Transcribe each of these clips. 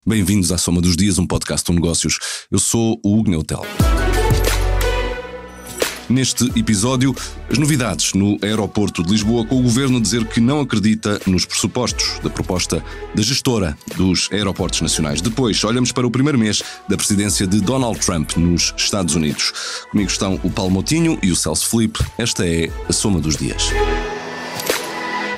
Bem-vindos à Soma dos Dias, um podcast de negócios. Eu sou o Hugo Neutel. Neste episódio, as novidades no aeroporto de Lisboa, com o Governo a dizer que não acredita nos pressupostos da proposta da gestora dos aeroportos nacionais. Depois, olhamos para o primeiro mês da presidência de Donald Trump nos Estados Unidos. Comigo estão o Paulo Moutinho e o Celso Filipe. Esta é a Soma dos Dias.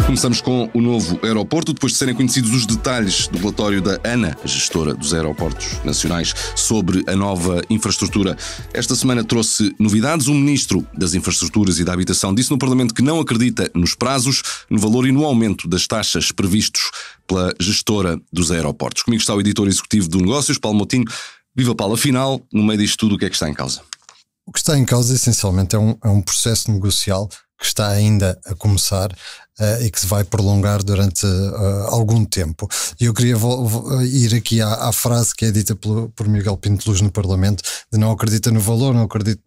Começamos com o novo aeroporto, depois de serem conhecidos os detalhes do relatório da ANA, a gestora dos aeroportos nacionais, sobre a nova infraestrutura. Esta semana trouxe novidades. O Ministro das Infraestruturas e da Habitação disse no Parlamento que não acredita nos prazos, no valor e no aumento das taxas previstos pela gestora dos aeroportos. Comigo está o editor executivo do Negócios, Paulo Moutinho. Viva Paulo, afinal, no meio disto tudo, o que é que está em causa? O que está em causa, essencialmente, é um processo negocial que está ainda a começar e que se vai prolongar durante algum tempo. E eu queria ir aqui à frase que é dita por Miguel Pinto de Luz no Parlamento, de não acredita no valor, não acredita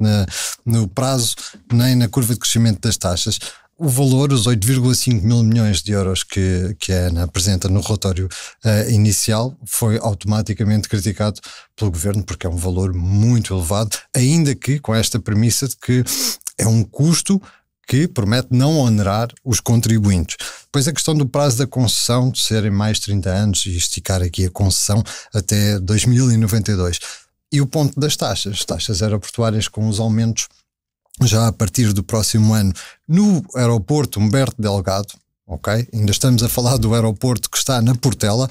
no prazo, nem na curva de crescimento das taxas. O valor, os 8,5 mil milhões de euros que a ANA apresenta no relatório inicial, foi automaticamente criticado pelo Governo porque é um valor muito elevado, ainda que com esta premissa de que é um custo que promete não onerar os contribuintes. Depois a questão do prazo da concessão, de serem mais 30 anos e esticar aqui a concessão até 2092. E o ponto das taxas aeroportuárias com os aumentos já a partir do próximo ano no aeroporto Humberto Delgado. Ok, ainda estamos a falar do aeroporto que está na Portela,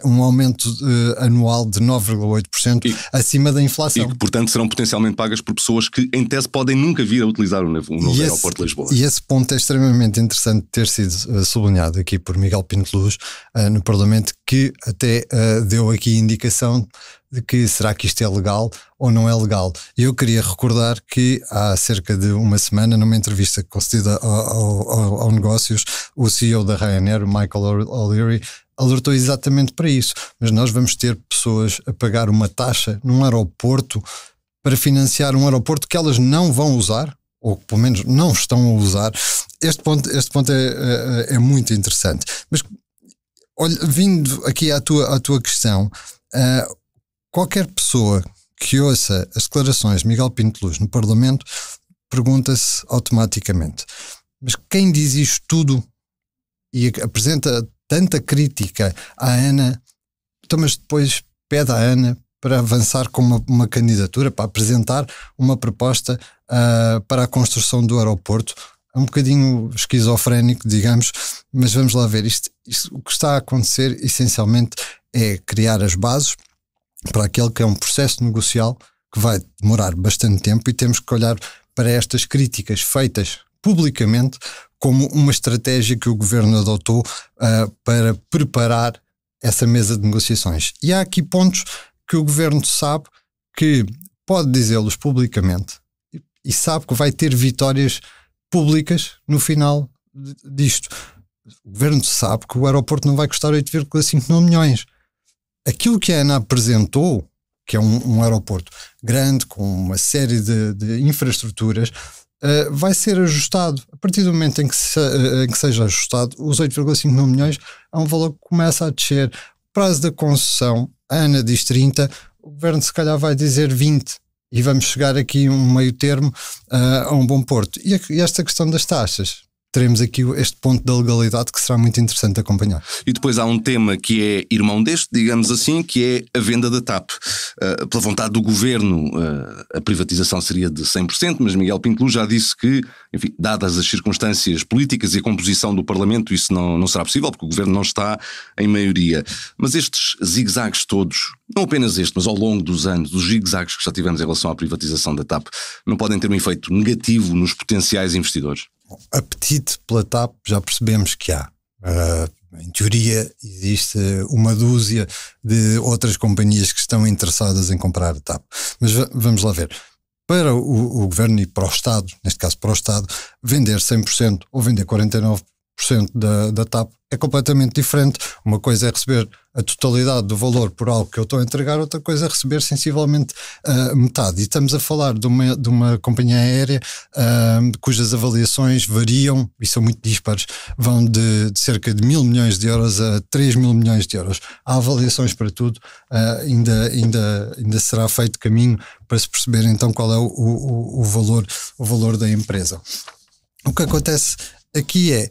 um aumento anual de 9,8% acima da inflação. E que, portanto, serão potencialmente pagas por pessoas que, em tese, podem nunca vir a utilizar o novo aeroporto de Lisboa. E esse ponto é extremamente interessante ter sido sublinhado aqui por Miguel Pinto de Luz no Parlamento, que até deu aqui indicação de que será que isto é legal ou não é legal. Eu queria recordar que há cerca de uma semana, numa entrevista concedida ao Negócios, o CEO da Ryanair, Michael O'Leary, alertou exatamente para isso. Mas nós vamos ter pessoas a pagar uma taxa num aeroporto para financiar um aeroporto que elas não vão usar, ou que pelo menos não estão a usar. Este ponto é muito interessante. Mas olha, vindo aqui à tua questão, qualquer pessoa que ouça as declarações de Miguel Pinto de Luz no Parlamento pergunta-se automaticamente: mas quem diz isto tudo e apresenta tanta crítica à ANA, então, mas depois pede à ANA para avançar com uma candidatura, para apresentar uma proposta para a construção do aeroporto? É um bocadinho esquizofrénico, digamos, mas vamos lá ver. Isto, o que está a acontecer essencialmente é criar as bases para aquele que é um processo negocial que vai demorar bastante tempo, e temos que olhar para estas críticas feitas publicamente como uma estratégia que o Governo adotou para preparar essa mesa de negociações. E há aqui pontos que o Governo sabe que pode dizê-los publicamente e sabe que vai ter vitórias públicas no final disto. O Governo sabe que o aeroporto não vai custar 8,5 mil milhões. Aquilo que a ANA apresentou, que é um aeroporto grande, com uma série de infraestruturas, vai ser ajustado. A partir do momento em que seja ajustado, os 8,5 mil milhões é um valor que começa a descer. O prazo da concessão, a ANA diz 30, o Governo se calhar vai dizer 20, e vamos chegar aqui a um meio termo, a um bom porto. E esta questão das taxas, teremos aqui este ponto da legalidade que será muito interessante acompanhar. E depois há um tema que é irmão deste, digamos assim, que é a venda da TAP. Pela vontade do Governo, a privatização seria de 100%, mas Miguel Pinto de Luz já disse que, enfim, dadas as circunstâncias políticas e a composição do Parlamento, isso não será possível, porque o Governo não está em maioria. Mas estes zigue-zagues todos, não apenas este, mas ao longo dos anos, os zigue-zagues que já tivemos em relação à privatização da TAP, não podem ter um efeito negativo nos potenciais investidores? Apetite pela TAP já percebemos que há. Em teoria existe uma dúzia de outras companhias que estão interessadas em comprar a TAP. Mas vamos lá ver. Para o Governo e para o Estado, neste caso para o Estado, vender 100% ou vender 49% da TAP é completamente diferente. Uma coisa é receber a totalidade do valor por algo que eu estou a entregar, outra coisa é receber sensivelmente metade. E estamos a falar de uma companhia aérea cujas avaliações variam e são muito dispares, vão de cerca de 1.000 milhões de euros a 3.000 milhões de euros. Há avaliações para tudo, ainda será feito caminho para se perceber então qual é o valor da empresa. O que acontece aqui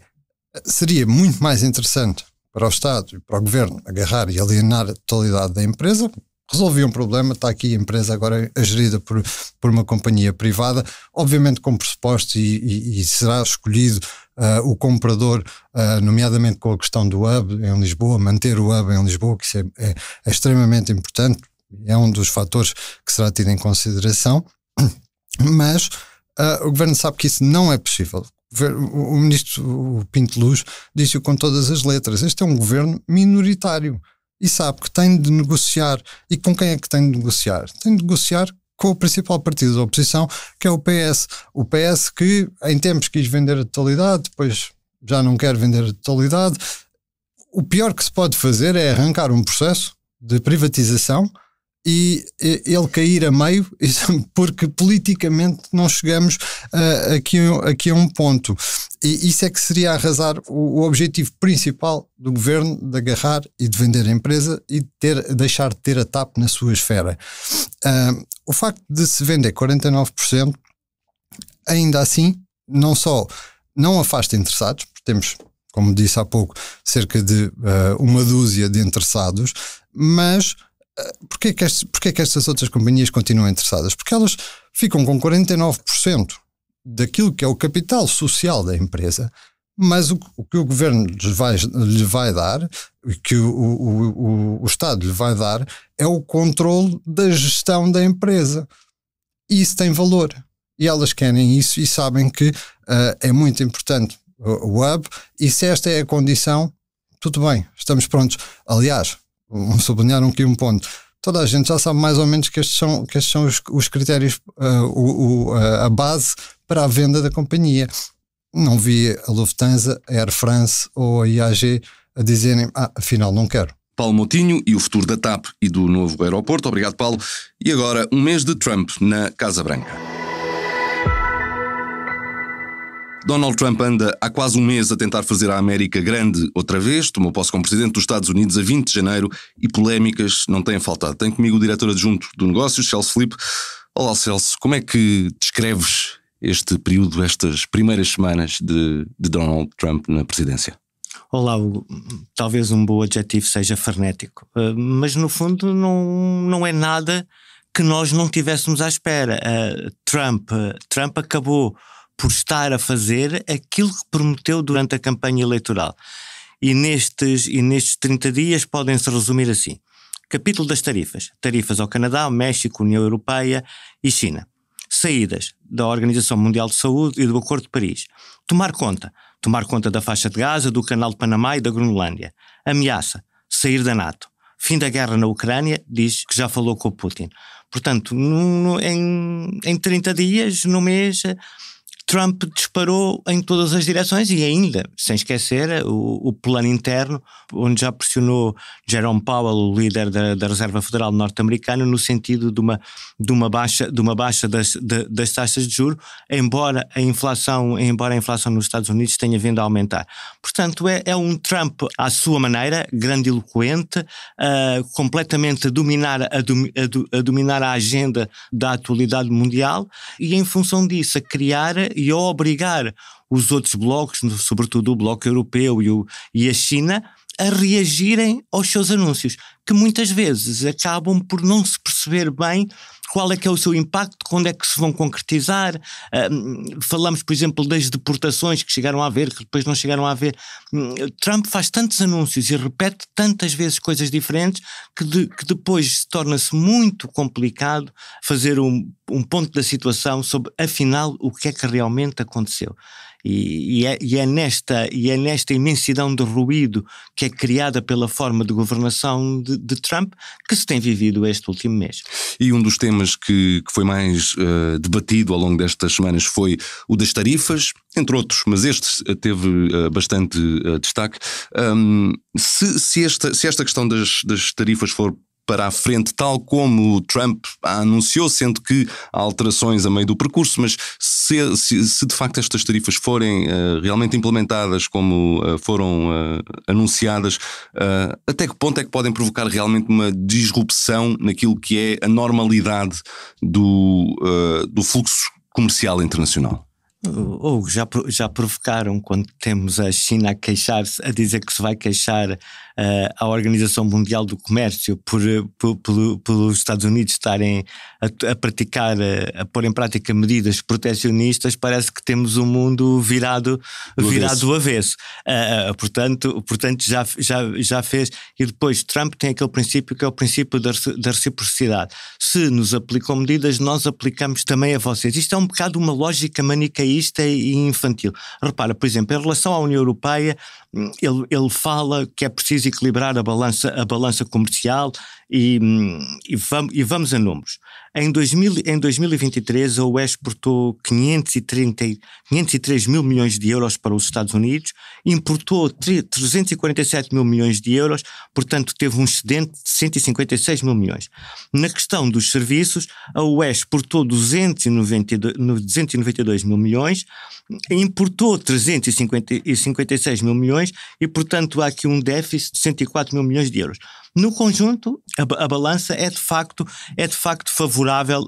seria muito mais interessante para o Estado e para o Governo agarrar e alienar a totalidade da empresa. Resolvia um problema, está aqui a empresa agora é gerida por uma companhia privada, obviamente com pressupostos e será escolhido o comprador, nomeadamente com a questão do hub em Lisboa, manter o hub em Lisboa, que isso é extremamente importante, é um dos fatores que será tido em consideração, mas o Governo sabe que isso não é possível. O ministro Pinto Luz disse-o com todas as letras. Este é um governo minoritário e sabe que tem de negociar. E com quem é que tem de negociar? Tem de negociar com o principal partido da oposição, que é o PS. O PS que em tempos quis vender a totalidade, depois já não quer vender a totalidade. O pior que se pode fazer é arrancar um processo de privatização e ele cair a meio, porque politicamente não chegamos aqui a um ponto. E isso é que seria arrasar o objetivo principal do governo, de agarrar e de vender a empresa e deixar de ter a TAP na sua esfera. O facto de se vender 49%, ainda assim, não só não afasta interessados, porque temos, como disse há pouco, cerca de uma dúzia de interessados, mas porquê que estas outras companhias continuam interessadas? Porque elas ficam com 49% daquilo que é o capital social da empresa, mas o que o governo lhe vai dar, que o Estado lhe vai dar, é o controle da gestão da empresa. E isso tem valor. E elas querem isso e sabem que é muito importante o hub, e se esta é a condição, tudo bem, estamos prontos. Aliás, sublinharam aqui um ponto. Toda a gente já sabe mais ou menos que estes são os critérios, a base para a venda da companhia. Não vi a Lufthansa, a Air France ou a IAG a dizerem, afinal não quero. Paulo Moutinho e o futuro da TAP e do novo aeroporto. Obrigado, Paulo. E agora, um mês de Trump na Casa Branca. Donald Trump anda há quase um mês a tentar fazer a América grande outra vez. Tomou posse como presidente dos Estados Unidos a 20 de janeiro e polémicas não têm faltado. Tenho comigo o diretor adjunto do negócio, Celso Filipe. Olá, Celso. Como é que descreves este período, estas primeiras semanas de Donald Trump na presidência? Olá, Hugo. Talvez um bom adjetivo seja frenético, mas no fundo não é nada que nós não tivéssemos à espera. Trump acabou por estar a fazer aquilo que prometeu durante a campanha eleitoral. E nestes 30 dias podem-se resumir assim. Capítulo das tarifas. Tarifas ao Canadá, México, União Europeia e China. Saídas da Organização Mundial de Saúde e do Acordo de Paris. Tomar conta da faixa de Gaza, do Canal de Panamá e da Groenlândia. Ameaça. Sair da NATO. Fim da guerra na Ucrânia, diz que já falou com o Putin. Portanto, em 30 dias, no mês, Trump disparou em todas as direções e ainda, sem esquecer, o plano interno, onde já pressionou Jerome Powell, o líder da Reserva Federal norte-americana, no sentido de uma baixa das taxas de juros, embora a inflação nos Estados Unidos tenha vindo a aumentar. Portanto, é um Trump à sua maneira, grandiloquente, completamente a dominar a agenda da atualidade mundial e, em função disso, a criar e a obrigar os outros blocos, sobretudo o Bloco Europeu e a China, a reagirem aos seus anúncios, que muitas vezes acabam por não se perceber bem qual é que é o seu impacto, quando é que se vão concretizar. Falamos, por exemplo, das deportações que chegaram a haver, que depois não chegaram a haver. Trump faz tantos anúncios e repete tantas vezes coisas diferentes que depois torna-se muito complicado fazer um ponto da situação sobre, afinal, o que é que realmente aconteceu. E é nesta imensidão de ruído que é criada pela forma de governação de Trump que se tem vivido este último mês. E um dos temas que foi mais debatido ao longo destas semanas foi o das tarifas, entre outros, mas este teve bastante destaque. Se esta questão das tarifas for para a frente, tal como o Trump anunciou, sendo que há alterações a meio do percurso, mas se de facto estas tarifas forem realmente implementadas como foram anunciadas, até que ponto é que podem provocar realmente uma disrupção naquilo que é a normalidade do fluxo comercial internacional? Ou já provocaram quando temos a China a queixar-se, a dizer que se vai queixar à Organização Mundial do Comércio pelos Estados Unidos estarem a praticar, a pôr em prática medidas proteccionistas. Parece que temos um mundo virado do avesso. Portanto já fez. E depois Trump tem aquele princípio que é o princípio da reciprocidade. Se nos aplicam medidas, nós aplicamos também a vocês. Isto é um bocado uma lógica manicaísta e infantil. Repara, por exemplo, em relação à União Europeia, ele fala que é preciso equilibrar a balança comercial e vamos a números. Em 2023 a UE exportou 503 mil milhões de euros para os Estados Unidos, importou 347 mil milhões de euros, portanto teve um excedente de 156 mil milhões. Na questão dos serviços, a UE exportou 292 mil milhões, importou 356 mil milhões e, portanto, há aqui um déficit de 104 mil milhões de euros. No conjunto, a balança é de facto favorável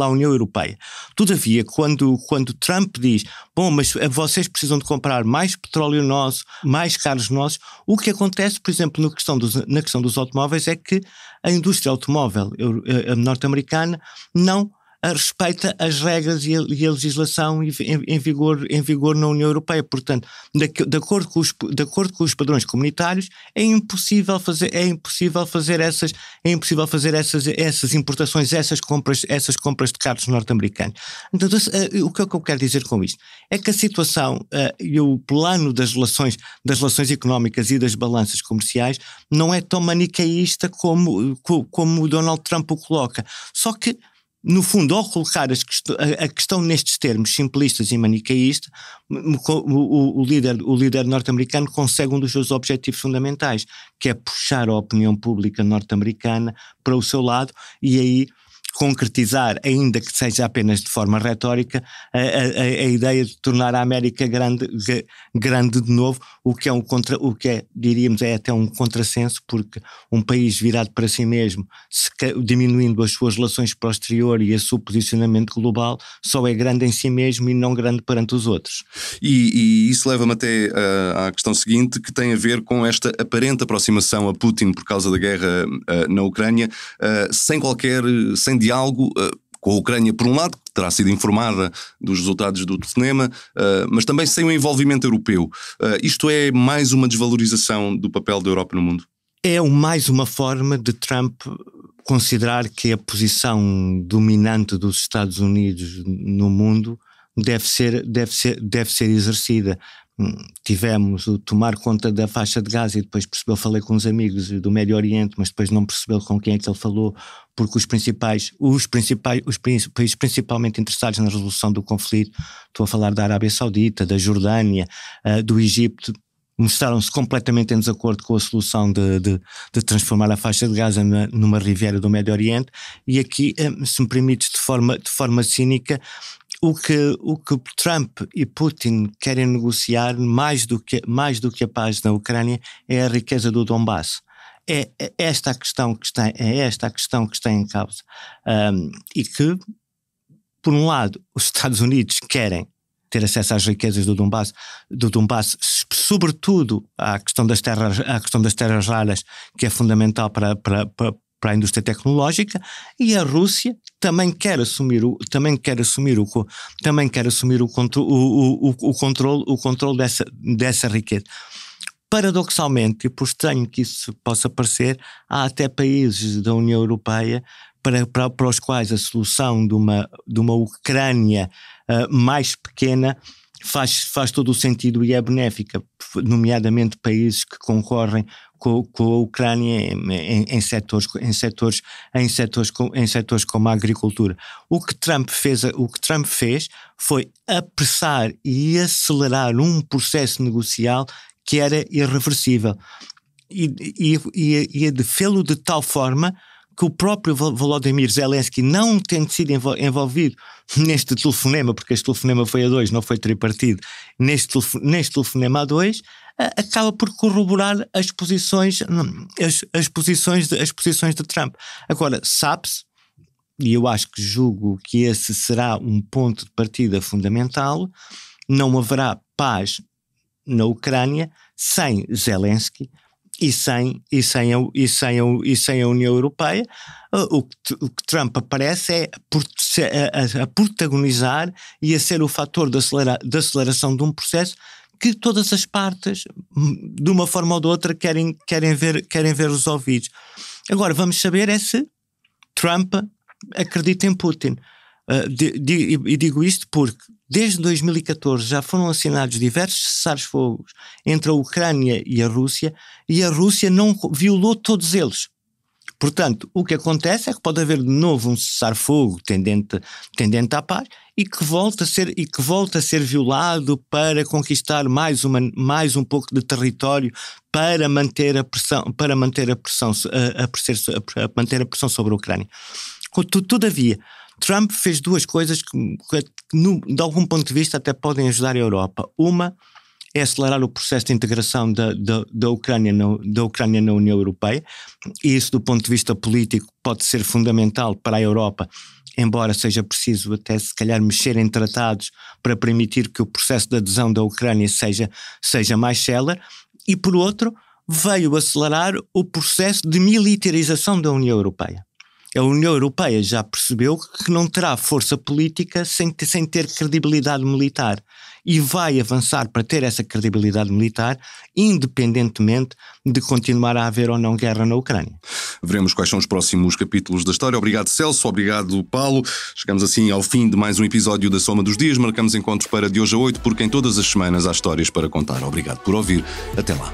à União Europeia. Todavia, quando Trump diz, bom, mas vocês precisam de comprar mais petróleo nosso, mais carros nossos, o que acontece, por exemplo, na questão dos automóveis é que a indústria automóvel norte-americana não respeita as regras e a legislação em vigor na União Europeia. Portanto, de acordo com os padrões comunitários, é impossível fazer essas importações, essas compras de carros norte-americanos. Então, o que é que eu quero dizer com isto? É que a situação e o plano das relações económicas e das balanças comerciais não é tão manicaísta como o Donald Trump o coloca. Só que, no fundo, ao colocar a questão nestes termos simplistas e manicaístas, o líder norte-americano consegue um dos seus objetivos fundamentais, que é puxar a opinião pública norte-americana para o seu lado e aí concretizar, ainda que seja apenas de forma retórica, a ideia de tornar a América grande de novo, o que diríamos, é até um contrassenso, porque um país virado para si mesmo, diminuindo as suas relações para o exterior e o seu posicionamento global, só é grande em si mesmo e não grande perante os outros. E isso leva-me até à questão seguinte, que tem a ver com esta aparente aproximação a Putin por causa da guerra na Ucrânia, sem diálogo com a Ucrânia, por um lado, que terá sido informada dos resultados do telefonema, mas também sem o envolvimento europeu. Isto é mais uma desvalorização do papel da Europa no mundo? É mais uma forma de Trump considerar que a posição dominante dos Estados Unidos no mundo deve ser exercida. Tivemos o tomar conta da faixa de Gaza e depois falei com uns amigos do Médio Oriente, mas depois não percebeu com quem é que ele falou, porque os países principalmente interessados na resolução do conflito, estou a falar da Arábia Saudita, da Jordânia, do Egito, mostraram-se completamente em desacordo com a solução de transformar a faixa de Gaza numa riviera do Médio Oriente. E aqui, se me permites, de forma cínica, o que Trump e Putin querem negociar mais do que a paz na Ucrânia é a riqueza do Donbass. É esta a questão que está em causa. E que, por um lado, os Estados Unidos querem ter acesso às riquezas do Donbass, sobretudo à questão das terras raras, que é fundamental para a indústria tecnológica, e a Rússia também quer assumir o controle dessa riqueza. Paradoxalmente, e por estranho que isso possa parecer, há até países da União Europeia para os quais a solução de uma Ucrânia mais pequena faz todo o sentido e é benéfica, nomeadamente países que concorrem com a Ucrânia em setores como a agricultura. O que Trump fez foi apressar e acelerar um processo negocial que era irreversível e fê-lo de tal forma que o próprio Volodymyr Zelensky, não tendo sido envolvido neste telefonema, porque este telefonema foi a 2, não foi tripartido, neste telefonema a 2, acaba por corroborar as posições de Trump. Agora, sabe-se, e eu julgo que esse será um ponto de partida fundamental, não haverá paz na Ucrânia sem Zelensky e sem a União Europeia. O que Trump aparece é a protagonizar e a ser o fator de aceleração de um processo que todas as partes, de uma forma ou de outra, querem ver resolvidos. Agora, vamos saber se Trump acredita em Putin. E digo isto porque desde 2014 já foram assinados diversos cessares-fogos entre a Ucrânia e a Rússia não violou todos eles. Portanto, o que acontece é que pode haver de novo um cessar-fogo tendente à paz e que volta a ser violado para conquistar mais um pouco de território para manter a pressão sobre a Ucrânia. Todavia, Trump fez duas coisas que de algum ponto de vista até podem ajudar a Europa. Uma é acelerar o processo de integração da Ucrânia na União Europeia, e isso do ponto de vista político pode ser fundamental para a Europa, embora seja preciso até se calhar mexer em tratados para permitir que o processo de adesão da Ucrânia seja mais célere. E por outro, veio acelerar o processo de militarização da União Europeia. A União Europeia já percebeu que não terá força política sem ter credibilidade militar, e vai avançar para ter essa credibilidade militar, independentemente de continuar a haver ou não guerra na Ucrânia. Veremos quais são os próximos capítulos da história. Obrigado, Celso. Obrigado, Paulo. Chegamos assim ao fim de mais um episódio da Soma dos Dias. Marcamos encontros para de hoje a 8, porque em todas as semanas há histórias para contar. Obrigado por ouvir. Até lá.